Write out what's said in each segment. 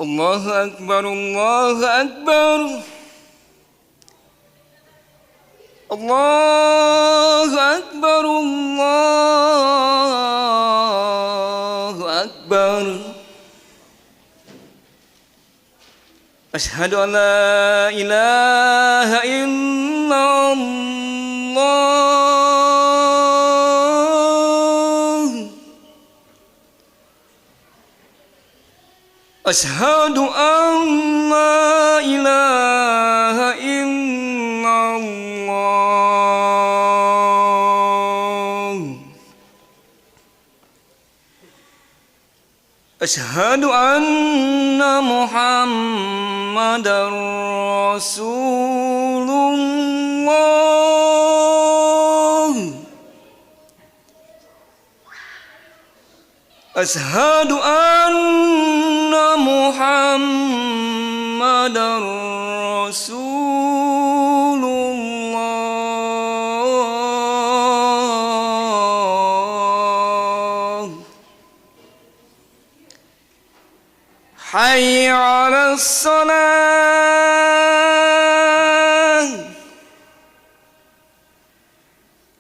الله أكبر الله أكبر الله أكبر الله أكبر أشهد أن لا إله إلا الله أشهد أن لا إله إلا الله أشهد أن محمدًا رسول الله أشهد أن محمدًا رسول الله حي على الصلاة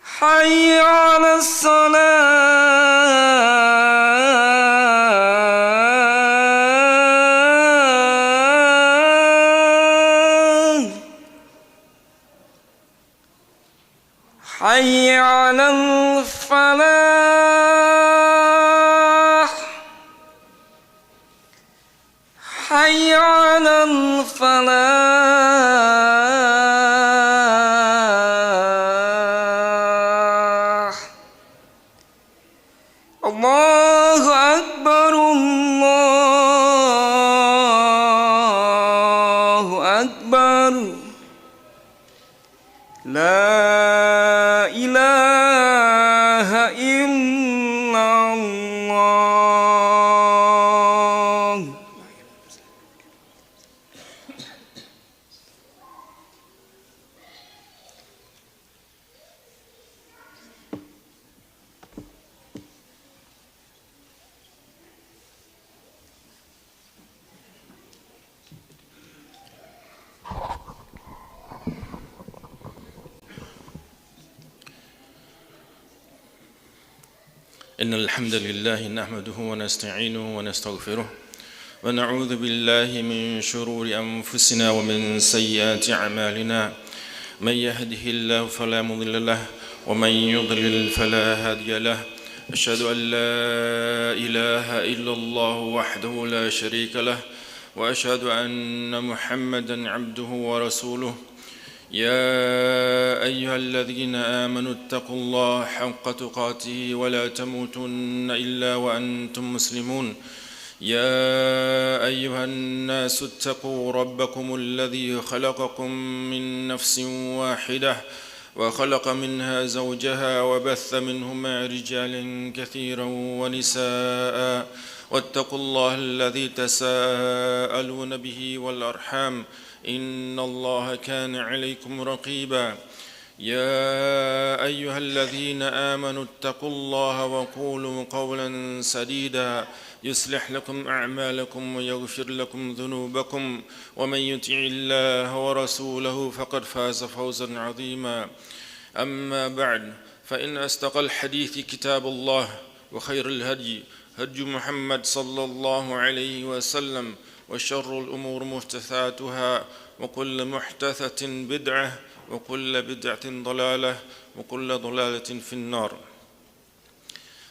حي على الصلاة حي على الفلاح حي على الفلاح الله أكبر الله أكبر لا إله إلا الله إن الحمد لله نحمده ونستعينه ونستغفره ونعوذ بالله من شرور أنفسنا ومن سيئات أعمالنا من يهده الله فلا مضل له ومن يضلل فلا هادي له أشهد أن لا إله إلا الله وحده لا شريك له وأشهد أن محمدًا عبده ورسوله يا أيها الذين آمنوا اتقوا الله حق تقاته ولا تموتن إلا وأنتم مسلمون يا أيها الناس اتقوا ربكم الذي خلقكم من نفس واحدة وخلق منها زوجها وبث منهما رجالا كثيرا ونساء واتقوا الله الذي تساءلون به والأرحام إن الله كان عليكم رقيبا يا أيها الذين آمنوا اتقوا الله وقولوا قولا سديدا يصلح لكم أعمالكم ويغفر لكم ذنوبكم ومن يطع الله ورسوله فقد فاز فوزا عظيما أما بعد فإن أصدق الحديث كتاب الله وخير الهدي هدي محمد صلى الله عليه وسلم وشر الأمور محدثاتها وكل محدثة بدعة وكل بدعة ضلالة وكل ضلالة في النار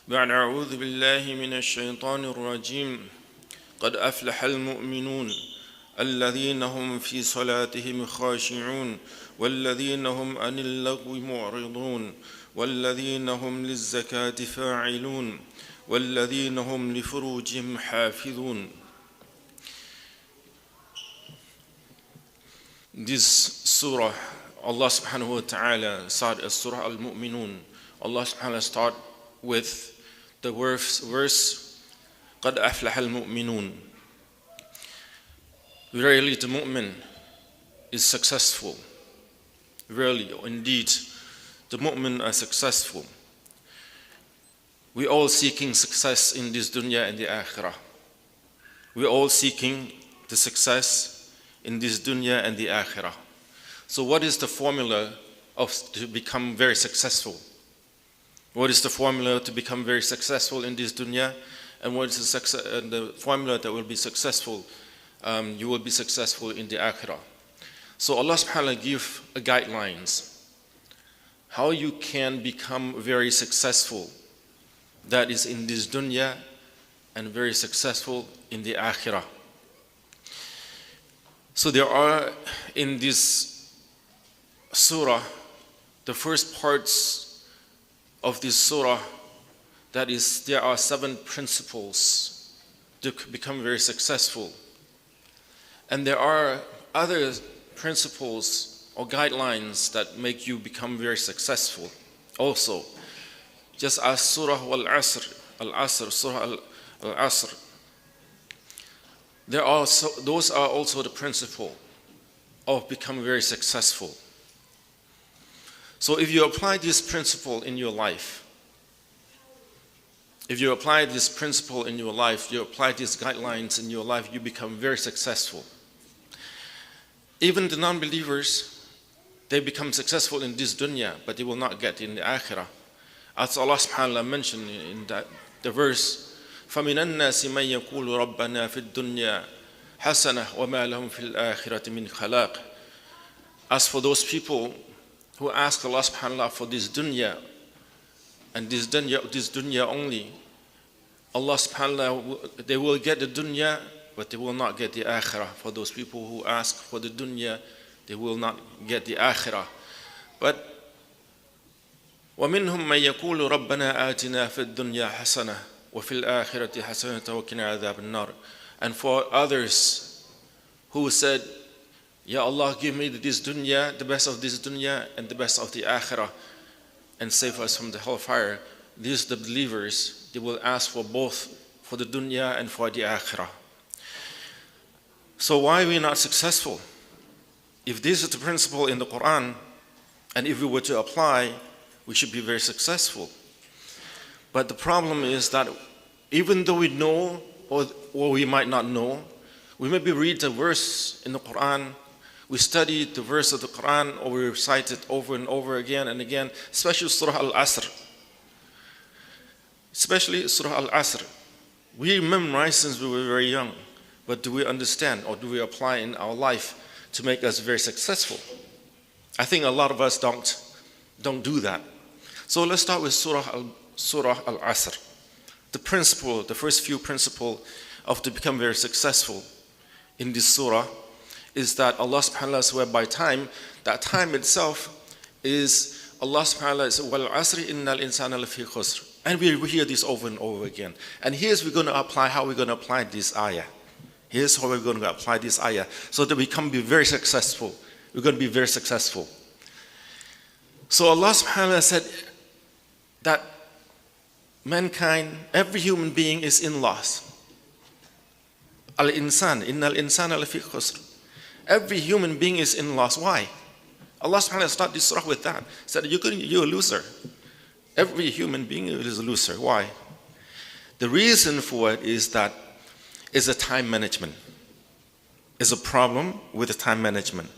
بعد أعوذ بالله من الشيطان الرجيم قد أفلح المؤمنون الذين هم في صلاتهم خاشعون والذين هم عن اللغو معرضون والذين هم للزكاة فاعلون والذين هم لفروجهم حافظون. This surah, Allah subhanahu wa ta'ala started as Surah Al-Mu'minun. Allah subhanahu wa ta'ala started with the verse قَدْ أَفْلَحَ الْمُؤْمِنُونَ. Verily the mu'min is successful. Verily, indeed, the mu'min are successful. We all seeking success in this dunya and the akhirah. We're all seeking the success in this dunya and the akhirah. So what is the formula to become very successful? What is the formula to become very successful in this dunya? And what is the formula that will be successful? You will be successful in the akhirah. So Allah subhanahu wa ta'ala give guidelines how you can become very successful, that is in this dunya, and very successful in the akhirah. So there are in this surah, the first parts of this surah, that is, there are 7 principles to become very successful. And there are other principles or guidelines that make you become very successful also. Just as Surah Al-Asr, Surah Al-Asr, those are also the principle of becoming very successful. So if you apply this principle in your life, you apply these guidelines in your life, you become very successful. Even the non-believers, they become successful in this dunya, but they will not get in the akhirah. As Allah subhanahu wa ta'ala mentioned in the verse, فَمِنَ النَّاسِ مَنْ يَقُولُ رَبَّنَا فِي الدُّنْيَا حَسَنَةً وَمَا لَهُمْ فِي الْآخِرَةِ مِنْ خَلَاقٍ. As for those people who ask Allah subhanahu wa ta'ala for this dunya, and this dunya only, Allah subhanahu wa ta'ala, they will get the dunya, but they will not get the akhirah. For those people who ask for the dunya, they will not get the akhirah. But وَمِنْهُمْ مَنْ يَقُولُ رَبَّنَا آتِنَا فِي الدُّنْيَا حَسَنَةً وَفِي الْآخِرَةِ حَسَنَةً وَقِنَا عَذَابَ النَّارِ. And for others who said, Ya Allah, give me this dunya, the best of this dunya and the best of the akhirah, and save us from the hellfire. These the believers, they will ask for both, for the dunya and for the akhirah. So why are we not successful? If this is the principle in the Quran, and if we were to apply, we should be very successful. But the problem is that even though we know, or we might not know, we maybe read a verse in the Quran, we study the verse of the Quran, or we recite it over and over again and again, especially Surah Al-Asr. Especially Surah Al-Asr. We memorize since we were very young, but do we understand or do we apply in our life to make us very successful? I think a lot of us don't do that. So let's start with Surah Al-Asr. The principle, the first few principles of to become very successful in this surah is that Allah subhanahu wa ta'ala swear by time. That time itself is Allah subhanahu wa ta'ala says, Wal asri innal insana lafi khusr. And we hear this over and over again. And here's we're going to apply how we're going to apply this ayah. Here's how we're going to apply this ayah so that we can be very successful. We're going to be very successful. So Allah subhanahu wa ta'ala said that mankind, every human being is in loss. Al-insan, innal insana lafi khusr. Every human being is in loss. Why? Allah subhanahu wa ta'ala started this surah with that. He said, you're a loser. Every human being is a loser. Why? The reason for it is that it's a time management. It's a problem with the time management.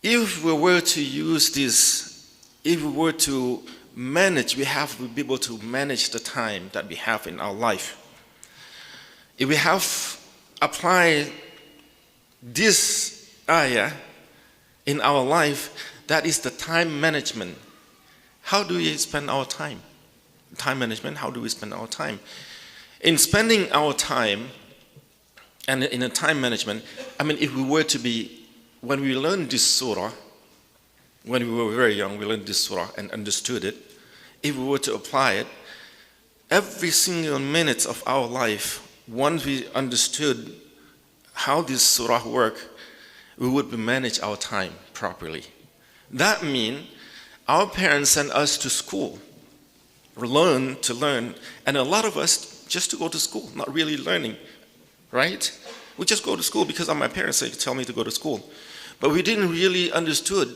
If we were to use this, if we were to manage, we have to be able to manage the time that we have in our life. If we have applied this ayah in our life, that is the time management. How do we spend our time? Time management, how do we spend our time? In spending our time and in a time management, I mean, if we were to be, when we learned this surah, when we were very young, we learned this surah and understood it. If we were to apply it, every single minute of our life, once we understood how this surah works, we would manage our time properly. That means our parents sent us to school, learn, and a lot of us just to go to school, not really learning, right? We just go to school because my parents tell me to go to school. But we didn't really understood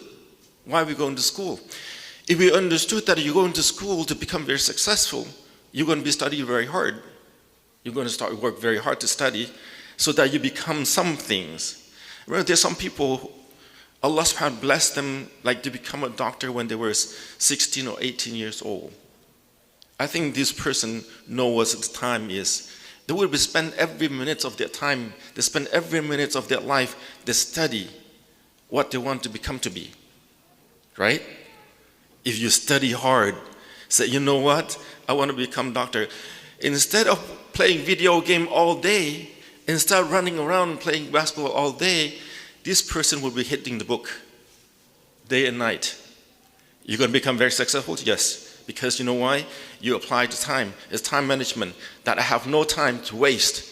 why we're going to school. If we understood that you're going to school to become very successful, you're going to be studying very hard. You're going to start work very hard to study so that you become some things. Remember, there's some people, Allah subhanahu wa ta'ala blessed them like to become a doctor when they were 16 or 18 years old. I think this person knows what the time is. They will be spend every minute of their time, they spend every minute of their life, they study what they want to become to be. Right? If you study hard, say, you know what? I want to become doctor. Instead of playing video game all day, instead of running around playing basketball all day, this person will be hitting the book day and night. You're going to become very successful? Yes. Because you know why? You apply the time. It's time management. That I have no time to waste.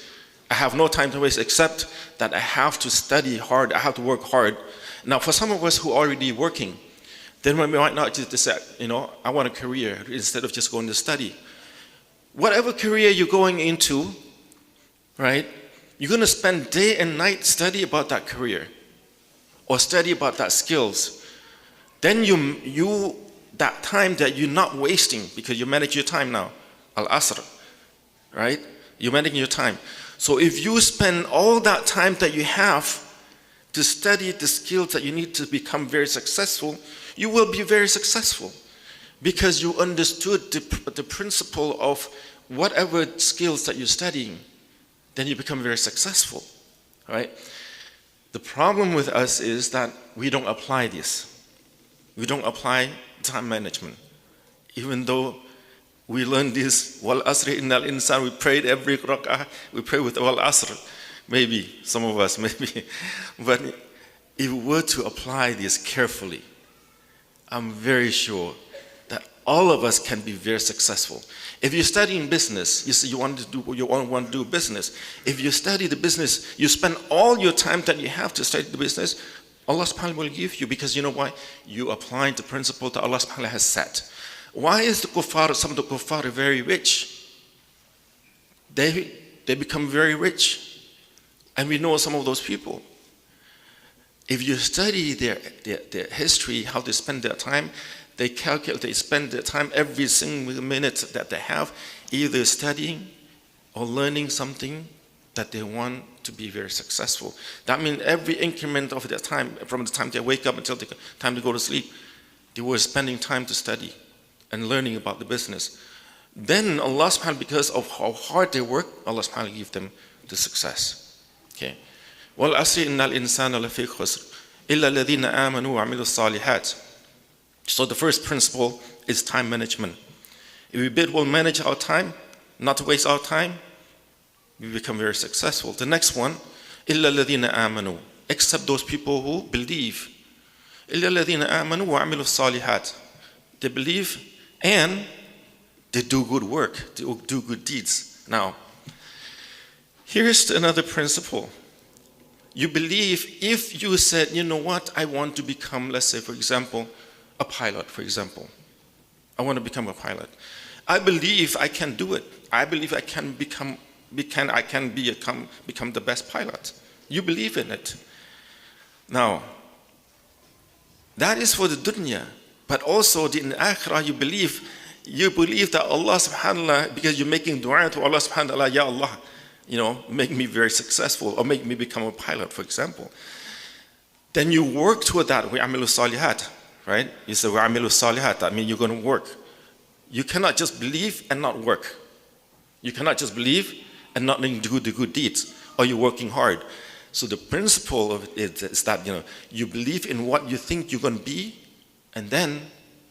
I have no time to waste except that I have to study hard. I have to work hard. Now, for some of us who are already working, then we might not just decide, I want a career instead of just going to study. Whatever career you're going into, right, you're going to spend day and night study about that career or study about that skills. Then you that time that you're not wasting because you manage your time now, al-asr, right? You're managing your time. So if you spend all that time that you have to study the skills that you need to become very successful, you will be very successful because you understood the principle of whatever skills that you're studying. Then you become very successful, right? The problem with us is that we don't apply this. We don't apply time management. Even though we learned this, wal asri innal insan, we prayed every rak'ah, we pray with wal asr. Maybe, some of us, maybe. But if we were to apply this carefully, I'm very sure that all of us can be very successful. If you're studying business, you say you want to do business. If you study the business, you spend all your time that you have to study the business, Allah subhanahu wa ta'ala will give you, because you know why? You apply the principle that Allah subhanahu wa ta'ala has set. Why is the kuffar, some of the kuffar are very rich? They become very rich. And we know some of those people. If you study their history, how they spend their time, they calculate, they spend their time every single minute that they have, either studying or learning something that they want to be very successful. That means every increment of their time, from the time they wake up until the time they go to sleep, they were spending time to study and learning about the business. Then Allah subhanahu wa ta'ala, because of how hard they work, Allah subhanahu wa ta'ala give them the success. Okay. وَالْعَصْرِ إِنَّ الْإِنسَانَ لَفِي خُسْرٍ إِلَّا الَّذِينَ آمَنُوا وَعَمِلُوا الصَّالِحَاتِ. So the first principle is time management. If we will manage our time, not to waste our time, we become very successful. The next one, إِلَّا الَّذِينَ آمَنُوا, except those people who believe. إِلَّا الَّذِينَ آمَنُوا وَعَمِلُوا الصَّالِحَاتِ. They believe and they do good work, they do good deeds. Now, here's another principle. You believe, if you said, you know what, I want to become, let's say, for example, a pilot, for example. I want to become a pilot. I believe I can do it. I believe I can become the best pilot. You believe in it. Now, that is for the dunya, but also in the akhirah, you believe that Allah subhanahu wa ta'ala, because you're making dua to Allah subhanahu wa ta'ala, Ya Allah, make me very successful, or make me become a pilot, for example. Then you work toward that, وَعَمِلُوا الصَّالِحَاتِ, right? You say, وَعَمِلُوا الصَّالِحَاتِ, that means you're going to work. You cannot just believe and not work. You cannot just believe and not do the good deeds, or you're working hard. So the principle of it is that, you believe in what you think you're going to be, and then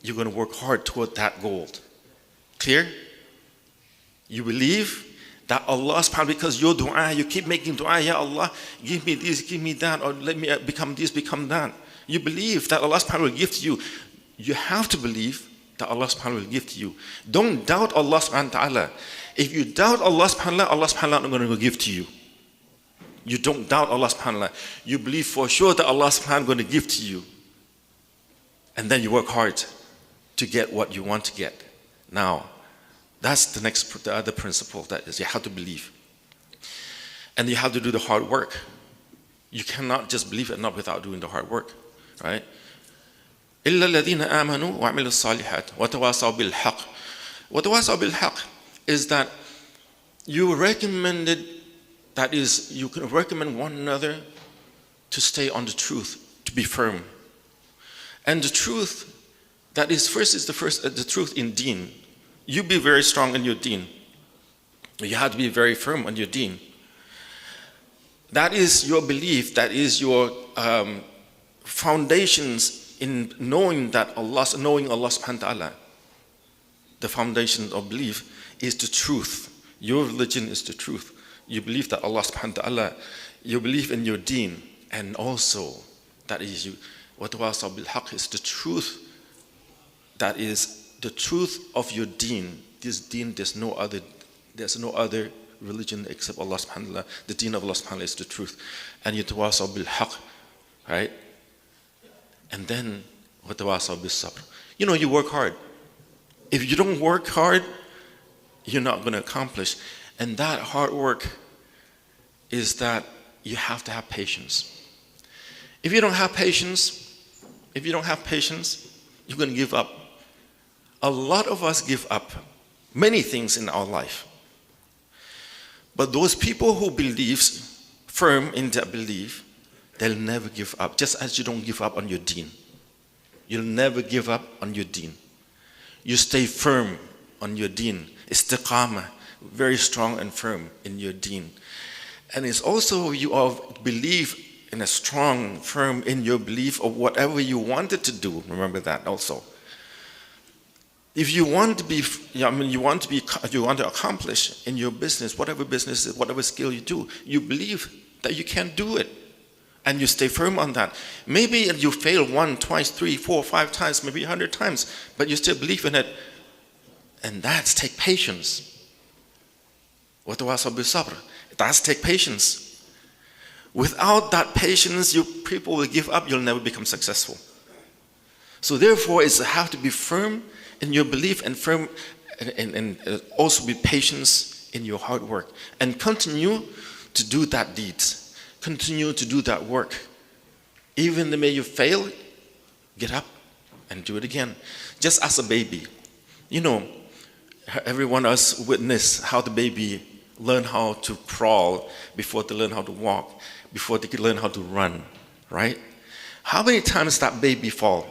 you're going to work hard toward that goal. Clear? You believe that Allah subhanahu wa ta'ala, because your dua, you keep making dua, Ya Allah, give me this, give me that, or let me become this, become that. You believe that Allah subhanahu wa ta'ala will give to you. You have to believe that Allah subhanahu wa ta'ala will give to you. Don't doubt Allah subhanahu wa ta'ala. If you doubt Allah subhanahu wa ta'ala, Allah subhanahu wa ta'ala is not going to give to you. You don't doubt Allah subhanahu wa ta'ala. You believe for sure that Allah subhanahu wa ta'ala is going to give to you. And then you work hard to get what you want to get. Now, that's the other principle, that is, you have to believe. And you have to do the hard work. You cannot just believe it not without doing the hard work, right? إِلَّا الَّذِينَ آمَنُوا وَعَمِلُوا الصَّالِحَاتِ وَتَوَاصَوْا بِالْحَقِّ. وَتَوَاصَوْا بِالْحَقِّ is that you recommended, that is, you can recommend one another to stay on the truth, to be firm. And the truth, that is the truth in deen. You be very strong in your deen. You have to be very firm on your deen. That is your belief, that is your foundations in knowing Allah subhanahu wa ta'ala. The foundation of belief is the truth. Your religion is the truth. You believe that Allah subhanahu wa ta'ala, you believe in your deen, and also that is you. What was bil haqq is the truth. That is the truth of your deen. This deen, there's no other religion except Allah subhanahu wa ta'ala. The deen of Allah subhanahu wa ta'ala is the truth. And yatawasaw bil haqq, right? And then watawasaw bis sabr. You work hard. If you don't work hard, you're not going to accomplish. And that hard work is that you have to have patience. If you don't have patience, you're going to give up. A lot of us give up many things in our life. But those people who believe firm in their belief, they'll never give up. Just as you don't give up on your deen. You'll never give up on your deen. You stay firm on your deen. Istiqamah, very strong and firm in your deen. And it's also you believe in a strong, firm in your belief of whatever you wanted to do. Remember that also. If you want to accomplish in your business, whatever skill you do, you believe that you can do it. And you stay firm on that. Maybe you fail 1, 2, 3, 4, 5 times, maybe 100 times, but you still believe in it. And that's take patience. That's take patience. Without that patience, people will give up. You'll never become successful. So therefore, it's have to be firm in your belief and firm, and also be patient in your hard work, and continue to do that deeds. Continue to do that work. Even the way you fail, get up and do it again. Just as a baby. Everyone else witness how the baby learn how to crawl before they learn how to walk, before they can learn how to run, right? How many times that baby fall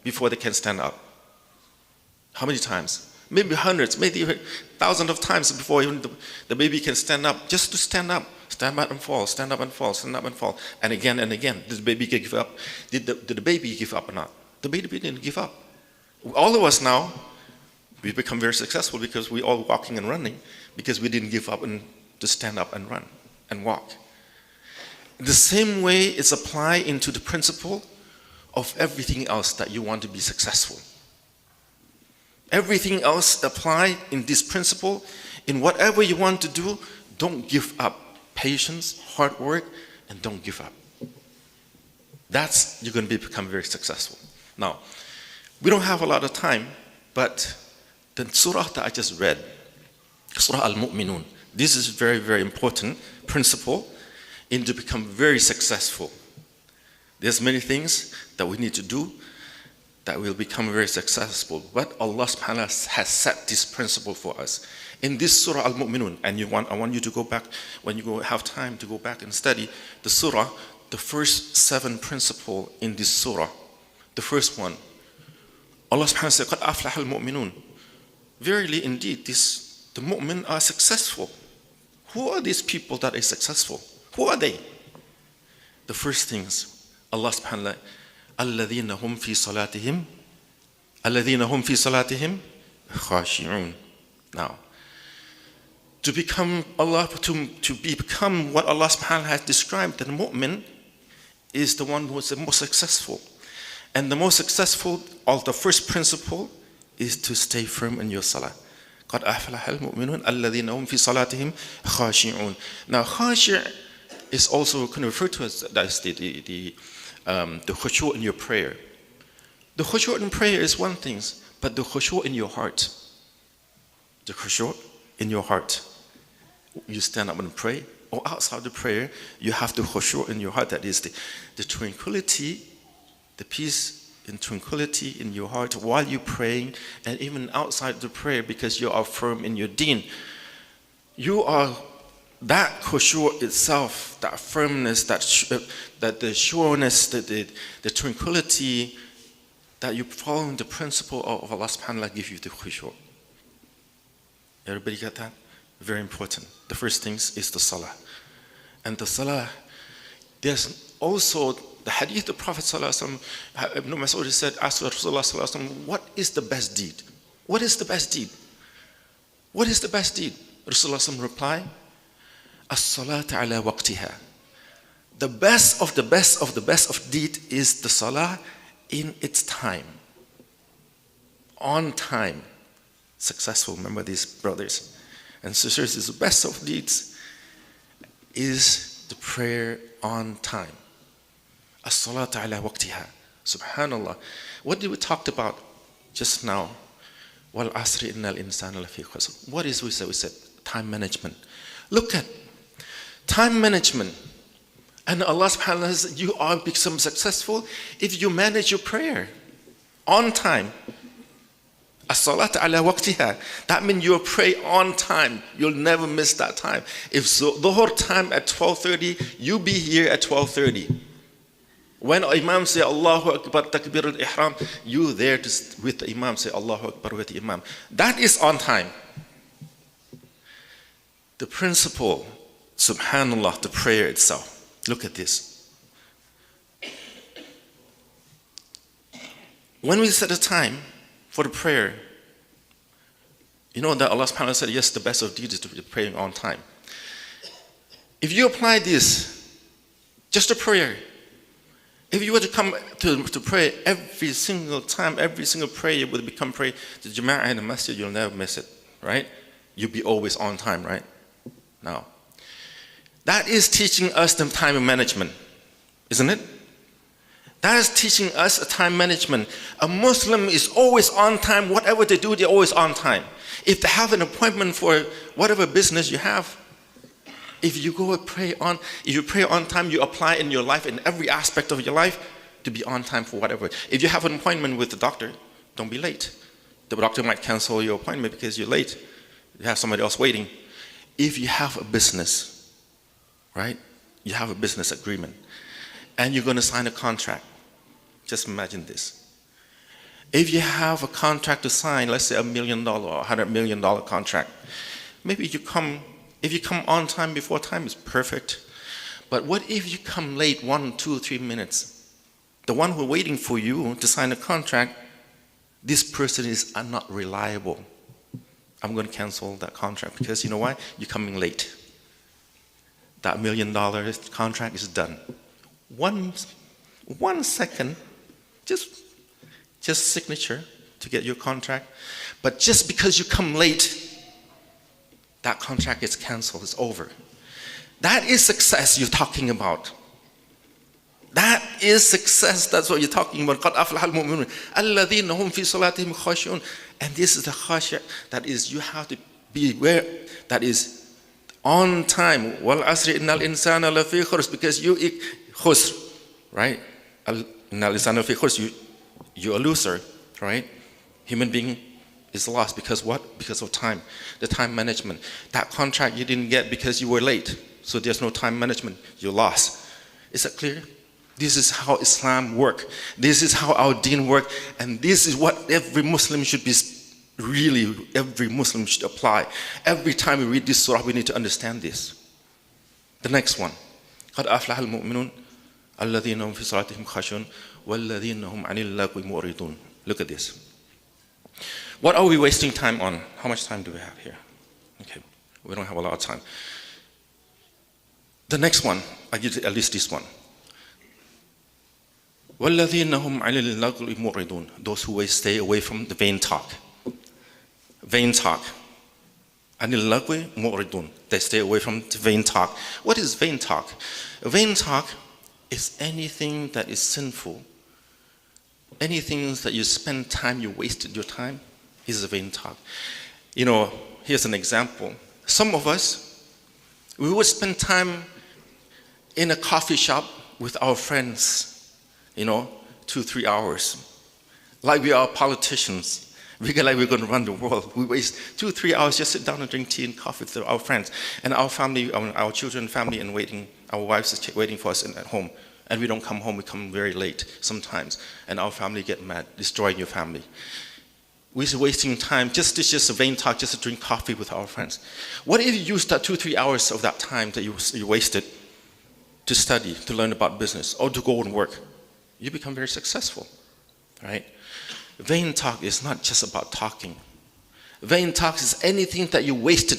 before they can stand up? How many times? Maybe hundreds, maybe thousands of times before even the baby can stand up. Just to stand up. Stand up and fall, stand up and fall, stand up and fall. And again and again. Did the baby give up? Did the baby give up or not? The baby didn't give up. All of us now, we become very successful because we all walking and running because we didn't give up and to stand up and run and walk. The same way it's applied into the principle of everything else that you want to be successful. Everything else applied in this principle, in whatever you want to do, don't give up. Patience, hard work, and don't give up. You're going to become very successful. Now, we don't have a lot of time, but the surah that I just read, Surah Al-Mu'minun, this is very, very important principle in to become very successful. There's many things that we need to do that will become very successful. But Allah subhanahu wa ta'ala has set this principle for us. In this Surah Al-Mu'minun, and I want you to go back, when you have time to go back and study the surah, the first 7 principles in this surah. The first one, Allah subhanahu wa ta'ala said, قَدْ أَفْلَحَ الْمُؤْمِنُونَ. Verily, indeed, the mu'min are successful. Who are these people that are successful? Who are they? The first things, Allah subhanahu wa ta'ala, الَّذِينَ هُمْ فِي صَلَاتِهِمْ خَاشِعُونَ. Now, to become what Allah subhanahu wa ta'ala has described, that the mu'min is the one who is the most successful. And the most successful of the first principle is to stay firm in your salah. قَدْ أَفْلَحَ الْمُؤْمِنُونَ الَّذِينَ هُمْ فِي صَلَاتِهِمْ خَاشِعُونَ. Now, khashir is also referred to as the khushu' in your prayer. The khushu' in prayer is one thing, but the khushu' in your heart. The khushu' in your heart. You stand up and pray, or outside the prayer, you have the khushu' in your heart. That is the tranquility, the peace and tranquility in your heart while you're praying, and even outside the prayer, because you are firm in your deen. You are that khushu' itself, that firmness, that the sureness, the tranquility, that you following the principle of Allah subhanahu wa ta'ala give you the khushu'. Everybody get that? Very important. The first things is the salah. And the salah, there's also the hadith of the Prophet sallallahu alaihi wasallam. Ibn Mas'ud said, asked Rasulullah sallallahu alaihi wasallam, what is the best deed? What is the best deed? What is the best deed? Rasulullah sallallahu alaihi wasallam replied, as-salatu ala waqtiha. The best of the best of the best of deed is the salah in its time. On time. Successful, remember these brothers and sisters, is the best of deeds is the prayer on time. As-salatu ala waqtiha. Subhanallah. What did we talk about just now? Wal asri innal insana lafi khusr. What is we said? We said time management. Look at time management. And Allah subhanahu wa ta'ala says you are become successful if you manage your prayer on time. As-salatu ala waqtiha. That means you'll pray on time. You'll never miss that time. If the whole time at 12:30, you be here at 12:30. When Imam say Allahu Akbar takbir al-ihram, you there with the Imam say Allahu Akbar with the Imam. That is on time. The principle, subhanallah, the prayer itself. Look at this. When we set a time for the prayer, you know that Allah subhanahu wa ta'ala said, yes, the best of deeds is to be praying on time. If you apply this, just a prayer, if you were to come to pray every single time, every single prayer would become prayer to Jama'ah and the Masjid, you'll never miss it, right? You'll be always on time, right? Now, that is teaching us the time management, isn't it? That is teaching us a time management. A Muslim is always on time. Whatever they do, they're always on time. If they have an appointment for whatever business you have, if you go and pray on, if you pray on time, you apply in your life, in every aspect of your life, to be on time for whatever. If you have an appointment with the doctor, don't be late. The doctor might cancel your appointment because you're late. You have somebody else waiting. If you have a business, right? You have a business agreement, and you're going to sign a contract. Just imagine this. If you have a contract to sign, let's say $1 million or $100 million contract, maybe if you come on time before time, is perfect. But what if you come late 1, 2, 3 minutes? The one who's waiting for you to sign a contract, this person is not reliable. I'm going to cancel that contract because you know why? You're coming late. That $1 million contract is done. One second, just signature to get your contract. But just because you come late, that contract is canceled, it's over. That is success you're talking about. That is success, that's what you're talking about. قَدْ أَفْلَحَ الْمُؤْمِنُونَ الَّذِينَ هُمْ فِي صَلَاتِهِمْ خَاشِعُونَ. And this is the khashya, that is, you have to be aware, that is on time. وَالْعَصْرِ إِنَّ الْإِنسَانَ لَفِي خُسْرٍ. Because you khusr, right? إِنَّ الْإِنسَانَ لَفِي خُسْرٍ. You're a loser, right? Human being is lost because what? Because of time. The time management. That contract you didn't get because you were late. So there's no time management. You lost. Is that clear? This is how Islam works. This is how our deen works. And this is what every Muslim should be really, every Muslim should apply. Every time we read this surah, we need to understand this. The next one. قَدْ أَفْلَحَ الْمُؤْمِنُونَ الَّذِينَ هُمْ فِي صَلَاتِهِمْ خَاشِعُونَ وَالَّذِينَ هُمْ عَنِ اللَّغْوِ مُعْرِضُونَ. Look at this. What are we wasting time on? How much time do we have here? Okay, we don't have a lot of time. The next one, I give at least this one. وَالَّذِينَ هُمْ عَنِ اللَّغْوِ مُعْرِضُونَ. Those who will stay away from the vain talk. Vain talk. عَنِ اللَّغْوِ مُعْرِضُونَ. They stay away from the vain talk. What is vain talk? Vain talk is anything that is sinful. Anything that you spend time, you wasted your time, is a vain talk. You know, here's an example. Some of us, we would spend time in a coffee shop with our friends, 2-3 hours. Like we are politicians. We get like we're going to run the world. We waste 2-3 hours just sit down and drink tea and coffee with our friends and our family, our children, family, and waiting. Our wives are waiting for us at home, and we don't come home. We come very late sometimes, and our family get mad, destroying your family. We're wasting time just a vain talk, just to drink coffee with our friends. What if you use that 2-3 hours of that time that you wasted to study, to learn about business, or to go and work? You become very successful, right? Vain talk is not just about talking. Vain talk is anything that you wasted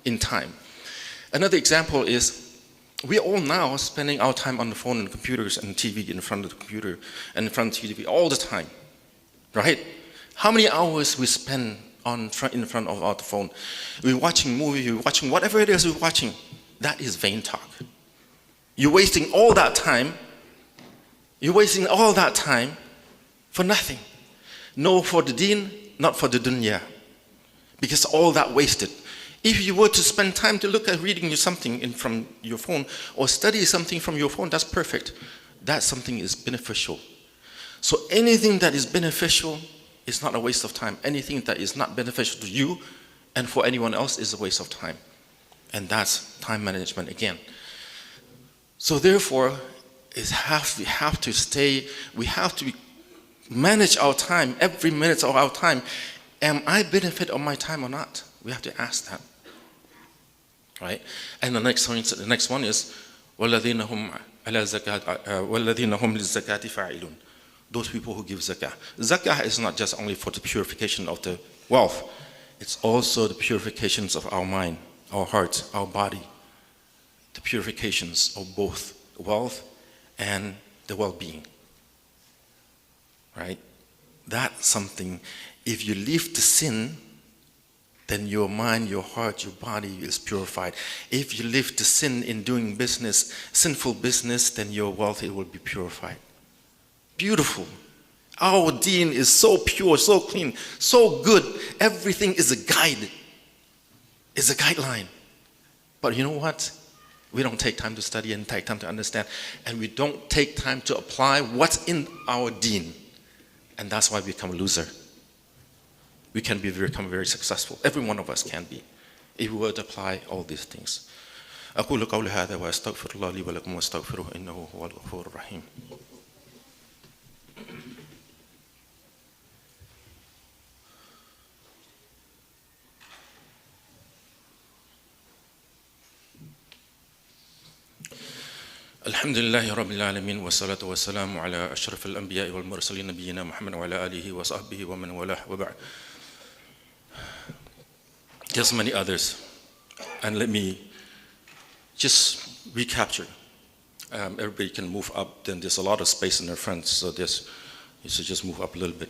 in time. Another example is we all now are spending our time on the phone and computers and TV, in front of the computer and in front of TV all the time, right? How many hours we spend in front of our phone? We're watching movies, we're watching whatever it is we're watching. That is vain talk. You're wasting all that time. You're wasting all that time for nothing. No for the deen, not for the dunya. Because all that wasted. If you were to spend time to look at reading something from your phone or study something from your phone, that's perfect. That something is beneficial. So anything that is beneficial is not a waste of time. Anything that is not beneficial to you and for anyone else is a waste of time. And that's time management again. So therefore, we have to manage our time, every minute of our time. Am I benefit of my time or not? We have to ask that, right? And the next one is وَالَّذِينَ هُمْ لِلزَّكَاةِ فَاعِلُونَ. Those people who give zakah. Zakah is not just only for the purification of the wealth. It's also the purifications of our mind, our heart, our body. The purifications of both wealth and the well-being, right? That's something, if you leave the sin, then your mind, your heart, your body is purified. If you leave the sin in doing business, sinful business, then your wealth, it will be purified. Beautiful. Our deen is so pure, so clean, so good. Everything is a guide. It's a guideline. But you know what? We don't take time to study and take time to understand. And we don't take time to apply what's in our deen. And that's why we become a loser. We can become very successful. Every one of us can be, if we were to apply all these things. أقول قولي هذا وأستغفر الله لي ولكم واستغفروه إنه هو الغفور الرحيم. الحمد لله رب العالمين والصلاة والسلام على أشرف الأنبياء والمرسلين نبينا محمد وعلى آله وصحبه ومن والاه وبعد. There's many others, and let me just recapture. Everybody can move up. Then there's a lot of space in their front, so you should just move up a little bit.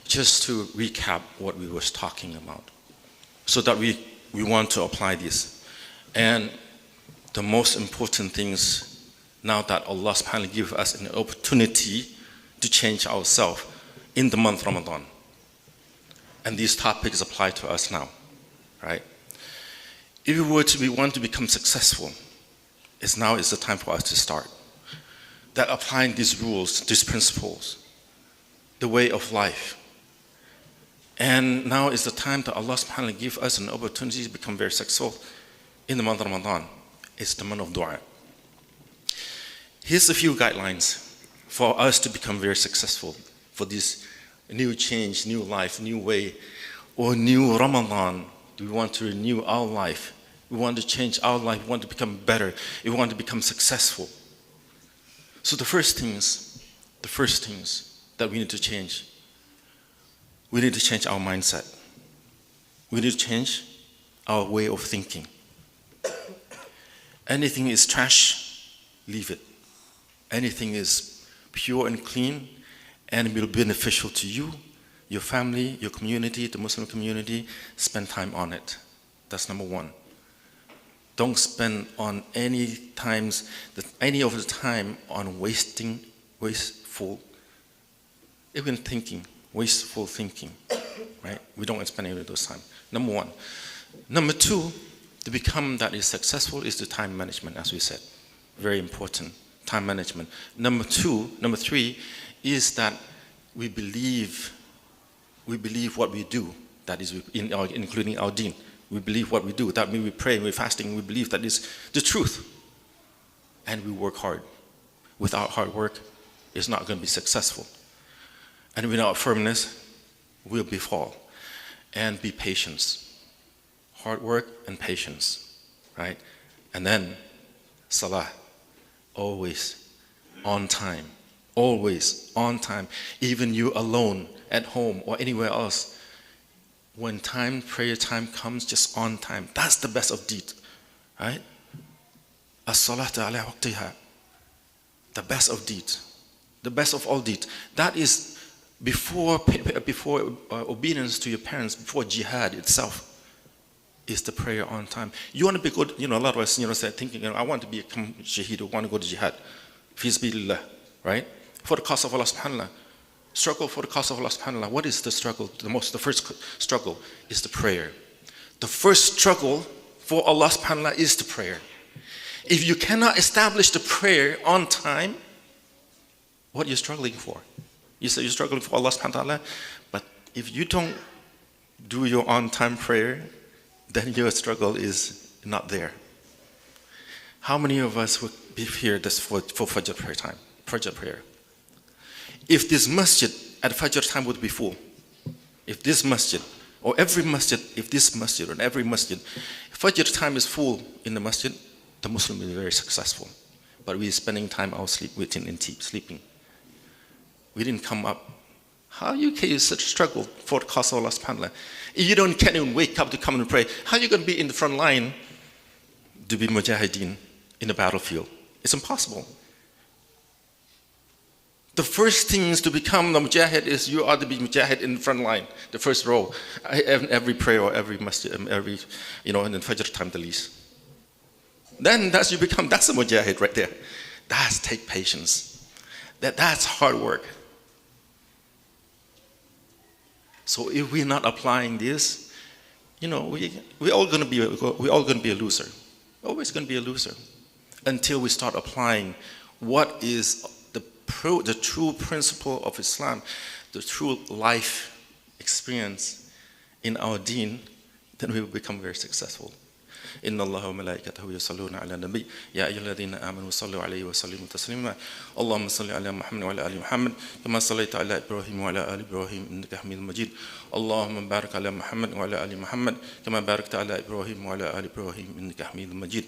Just to recap what we was talking about, so that we want to apply this. And the most important things, now that Allah subhanahu wa ta'ala gives us an opportunity to change ourselves in the month Ramadan. And these topics apply to us now, right? If we want to become successful, now is the time for us to start. That applying these rules, these principles, the way of life. And now is the time that Allah subhanahu wa ta'ala gives us an opportunity to become very successful in the month of Ramadan. It's the month of dua. Here's a few guidelines for us to become very successful for this new change, new life, new way, or new Ramadan. We want to renew our life. We want to change our life. We want to become better. We want to become successful. So the first things that we need to change our mindset. We need to change our way of thinking. Anything is trash, leave it. Anything is pure and clean and will be beneficial to you, your family, your community, the Muslim community, spend time on it. That's number one. Don't spend on any of the time on wasteful thinking, right? We don't spend any of those time. Number one. Number two, to become that is successful is the time management, as we said. Very important. Time management. Number three is that we believe what we do. That is, including our deen. We believe what we do. That means we pray, we're fasting, we believe that is the truth. And we work hard. Without hard work, it's not going to be successful. And without firmness, we'll befall. And be patient. Hard work and patience, right? And then salah, always on time. Always on time. Even you alone at home or anywhere else, when prayer time comes, just on time. That's the best of deed, right? As-salatu ala waqtiha. The best of deed. The best of all deed. That is before obedience to your parents, before jihad itself, is the prayer on time. You want to be good, a lot of us, say, thinking, I want to be a shaheed, I want to go to jihad. Fi sabilillah, right? For the cause of Allah subhanahu wa ta'ala. Struggle for the cause of Allah subhanahu wa ta'ala. What is the struggle? The first struggle is the prayer. The first struggle for Allah subhanahu wa ta'ala is the prayer. If you cannot establish the prayer on time, what are you struggling for? You say you're struggling for Allah subhanahu wa ta'ala, but if you don't do your on-time prayer, then your struggle is not there. How many of us would be here for Fajr prayer time? Fajr prayer. If this masjid at Fajr time would be full, if this masjid, or every masjid, if this masjid or every masjid, Fajr time is full in the masjid, the Muslim will be very successful. But we're spending time out sleeping. We didn't come up. How you can such struggle for the cause of Allah subhanahu wa ta'ala? If you can't even wake up to come and pray, how are you going to be in the front line to be mujahideen in the battlefield? It's impossible. The first things to become the mujahid is you ought to be mujahid in the front line, the first row. Every prayer or every masjid, in the Fajr time the least. Then that's a mujahid right there. That's take patience. That's hard work. So if we're not applying this, we're all going to be a loser. We're always going to be a loser until we start applying what is the true principle of Islam, the true life experience in our deen. Then we will become very successful. إن الله وملائكته يصلون على النبي يا أيها الذين آمنوا صلوا عليه وسلموا تسليما اللهم صل على محمد وعلى آل محمد كما صليت على إبراهيم وعلى آل إبراهيم إنك حميد مجيد اللهم بارك على محمد وعلى آل محمد كما باركت على إبراهيم وعلى آل إبراهيم إنك حميد مجيد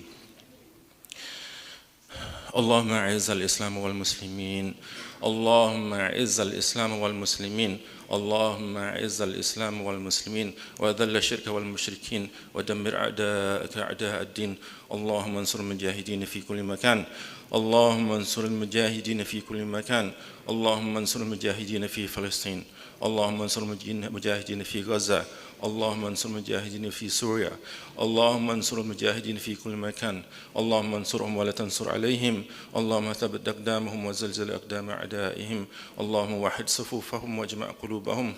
اللهم أعز الإسلام والمسلمين اللهم أعز الإسلام والمسلمين اللهم أعز الإسلام والمسلمين وأذل الشرك والمشركين ودمر أعداءك أعداء الدين اللهم انصر المجاهدين في كل مكان اللهم انصر المجاهدين في كل مكان اللهم انصر المجاهدين في فلسطين اللهم انصر المجاهدين في غزة اللهم انصر المجاهدين في سوريا اللهم انصر المجاهدين في كل مكان اللهم انصرهم ولا تنصر عليهم اللهم ثبت أقدامهم وزلزل أقدام أعدائهم اللهم وحد صفوفهم واجمع قلوبهم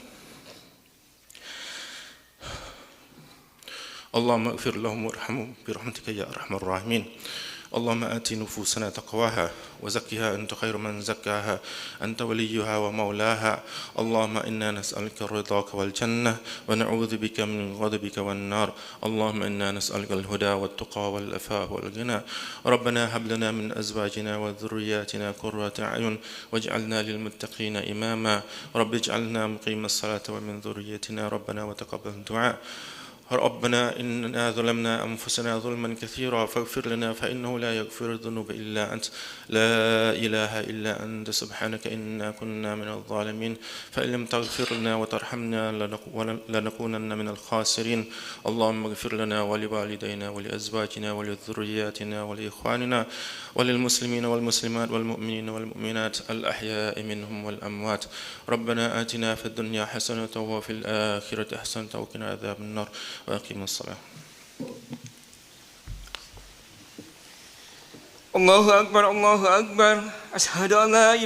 اللهم اغفر لهم وارحمهم برحمتك يا أرحم الراحمين اللهم آت نفوسنا تقواها وزكها أنت خير من زكاها أنت وليها ومولاها اللهم إنا نسألك رضاك والجنة ونعوذ بك من غضبك والنار اللهم إنا نسألك الهدى والتقى والعفاف والغنى ربنا هب لنا من أزواجنا وذرياتنا قرة أعين واجعلنا للمتقين إماما رب اجعلنا مقيم الصلاة ومن ذريتنا ربنا وتقبل الدعاء ربنا إننا ظلمنا أنفسنا ظلما كثيرا فاغفر لنا فإنه لا يغفر الذنوب إلا أنت لا إله إلا أنت سبحانك إنا كنا من الظالمين فإن لم تغفر لنا وترحمنا لنكونن من الخاسرين اللهم اغفر لنا ولوالدينا ولأزواجنا ولذرياتنا ولإخواننا وللمسلمين والمسلمات والمؤمنين والمؤمنات الأحياء منهم والأموات ربنا آتنا في الدنيا حسنة وفي الآخرة حسنة وقنا عذاب النار وأقيموا الصلاة الله أكبر الله أكبر أشهد أن لا إله